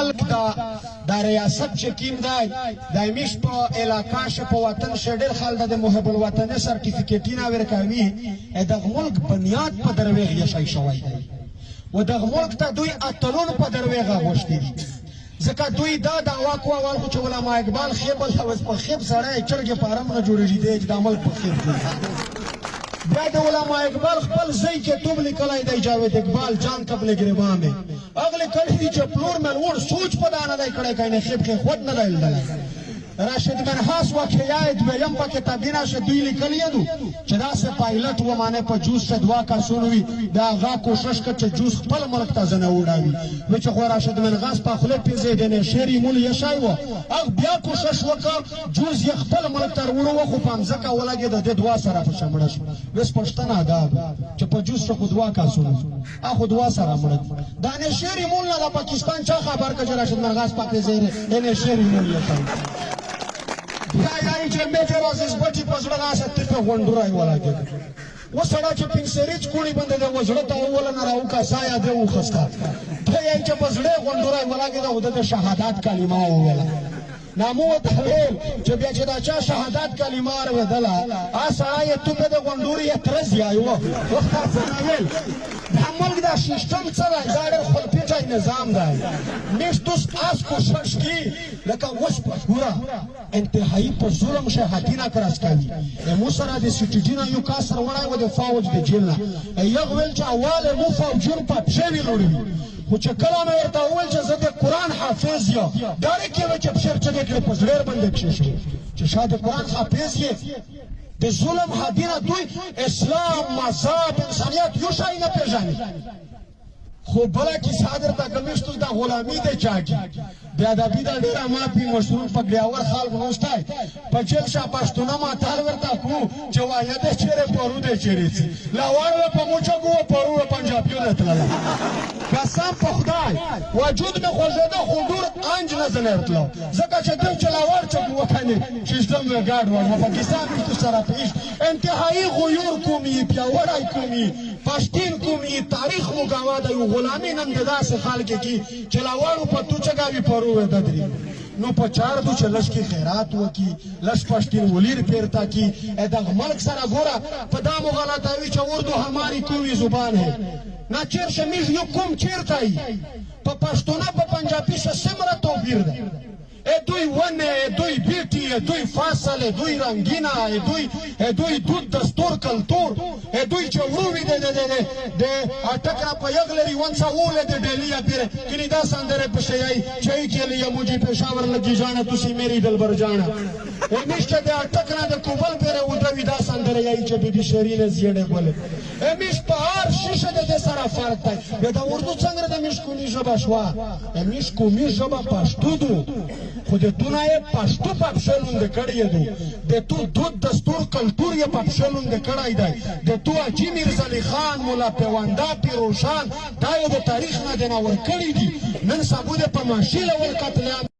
ملک دا ریاست چې کیم دی د همیش په علاقه شه په وطن شه ډېر خلک د محب الوطنۍ سرټیفیکټونه ورکوي دغه ملک بنیاد په درویغ یشی شوی دی و دغه ملک ته دوی اتلون په درویغ غوښتي دي ځکه دوی دا دعوا کوه اول خو چې علامه اقبال خیب په خیب سړی چرګې په حرم نه جوړېږي دی چې دا ملک په خیب دی بیا د علامه اقبال خپل ځای کې توب لیکلی دی جاوید اقبال جان قبل گریبان دی هغه لیکلی دي چې پلور ملوړ سوچ په دا نه دی کړی که خیب کې خود نه دی لیدلی راشد منحاس واقعیت دویم په کتابونه شه دوی لیکلی دي چې داسې پایلټ ومانه په جوس شه دوا کسونه وي د هغه کوشش کوي چې جوس خپل ملک ته ځنه وډاوي نو چې خو راشد منحاس په خوله پیځې د نشری مول یشای و هغه بیا کوشش وکړ جوس یې خپل ملک ته وروړو خو په ځکه ولګي د دوا سره په شمړه شو وس پښتنه دا چې په جوس شه دوا کسونه هغه دوا سره مړ د نشری مول نه د پاکستان چا خبر کړي راشد منحاس پاکې زیره نشری مول یشای یا یعنی چې میجر عزیز بچی په زړه راسه تپه غونډورای ولاګي و سړی چې پنسریچ کوړي باندې د وزړه ته اول نه راوکا سایه دی وخستا ته یې چې په زړه غونډورای ولاګي دا د شهادت کلمه وویله نامو ته ویل چې بیا چې دا چا شهادت کلمه اورېدله ا سړی یې توپه د غونډوري یې ترز یایو وخت څنګه ویل دا ملک دا سیستم څه دی دا ډېر خپلپیټی نظام دی نشتوس آس کوشش کی لکه اوس پښوره انتهایی په ظلم شهادتونه کراس کوي مو سره د سټیجینه یو کاسر وړای و د فوج د جیل نه یو ویل چې اواله مو فوجون په پښوی لوري خو چې کله مې ورته وویل چې زه د قرآن حافظ یم ډایرکټ یې وایي چې پښر چغې کړې په زړه باندې کښېښو چې شاید د قرآن حافظ یې د ظلم هادینه دوی اسلام مذهب انسانیت یو شی نه پېژني خو بله کیسه درته کمیشتو دا غلامي دی چاکي بې ادبي دا ډېره مافي مشروع په ګلیاور خلک نشته په جیل شه پښتونه متل ورته کړو چې وایه دی چېرې پرو دی چېرې ځي لاوړ به په موچګو و پرو به پنجابیونه تلله قسم په خدای وجود مې خوځېده خو ډور انج نه زه تلو ځکه چې دوی چې لاوړ چګو وکنې سیستم یې ګاډ وړ په پاکستان کې سره پیش انتهایی غیور کومي پیاوړی کومي پښتین کومي تاریخ مو ګاواده یو غلامي نن د داسې خلک کې چې لاوړو په توچګاوي پرو ودرې نو په چار دو چې لږ کې خیرات وکړي لږ پښتین ولیر پیرتا کی دغه ملک سره ګوره په دا مو غلطوي چې اردو ہماری کومي زبان ہے نہ چیر شمیز یو کوم چیرته ای په پښتونه په پنجابي شه څومره توپیر ده دوی ونه دوی بیټي دوی فاصل دوی رنگینا دوی دود دستور کلتور دوی چې وروي د اټکرا په یغلري ونسا اوله د ډیلیا پیر کني دا سندره په شي چي کې لیا مجھے پېښور لګي جانا تسی میری دلبر جانا ومشته د اټکرا د کوبل پیر ودوي دا سندره یای چې بيبي شیرین زیړه ګول مش په هر شیشه د سره فرق دی دا اردو څنګه د مشکونی ژبه شوا مشکونی ژبه پښتو دو خو د تو نه یې پښتو په پښلوند کړی دی د تو دود دستور کلتور یې په پښلوند کړی دی د تو حاجي میرزعلی خان مولا پیونده پیروشان دا یې د تاریخ نه د نور کړی دي نن سبا د په ماشیله ول قتل